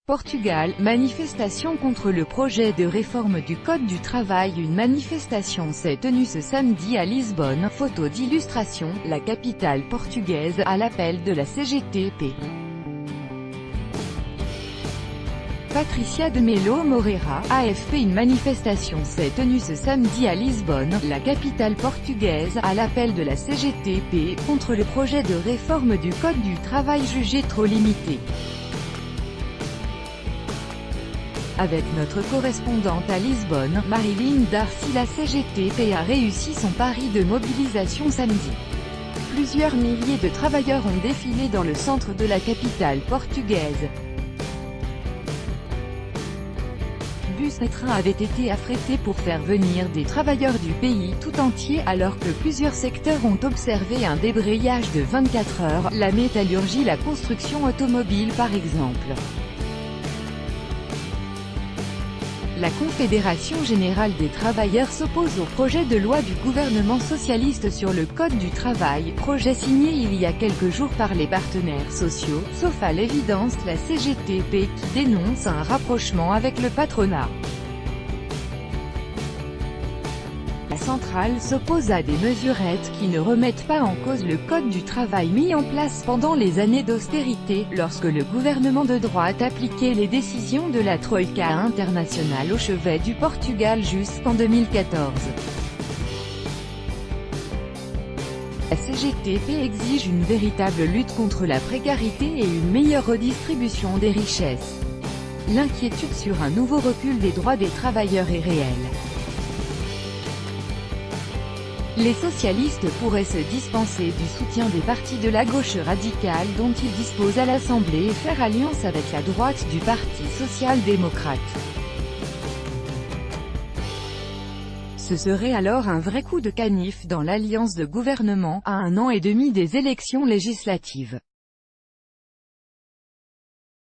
Portugal, manifestation contre le projet de réforme du Code du travail. Une manifestation s'est tenue ce samedi à Lisbonne, photo d'illustration, la capitale portugaise, à l'appel de la CGTP. Patricia de Melo Moreira, AFP. Une manifestation s'est tenue ce samedi à Lisbonne, la capitale portugaise, à l'appel de la CGTP, contre le projet de réforme du Code du travail jugé trop limité. Avec notre correspondante à Lisbonne, Marilyn Darcy, la CGTP a réussi son pari de mobilisation samedi. Plusieurs milliers de travailleurs ont défilé dans le centre de la capitale portugaise. Bus et trains avaient été affrétés pour faire venir des travailleurs du pays tout entier, alors que plusieurs secteurs ont observé un débrayage de 24 heures, la métallurgie, la construction automobile par exemple. La Confédération générale des travailleurs s'oppose au projet de loi du gouvernement socialiste sur le Code du travail, projet signé il y a quelques jours par les partenaires sociaux, sauf à l'évidence la CGTP qui dénonce un rapprochement avec le patronat. La centrale s'oppose à des mesurettes qui ne remettent pas en cause le Code du travail mis en place pendant les années d'austérité, lorsque le gouvernement de droite appliquait les décisions de la Troïka internationale au chevet du Portugal jusqu'en 2014. La CGTP exige une véritable lutte contre la précarité et une meilleure redistribution des richesses. L'inquiétude sur un nouveau recul des droits des travailleurs est réelle. Les socialistes pourraient se dispenser du soutien des partis de la gauche radicale dont ils disposent à l'Assemblée et faire alliance avec la droite du Parti social-démocrate. Ce serait alors un vrai coup de canif dans l'alliance de gouvernement, à 1 an et demi des élections législatives.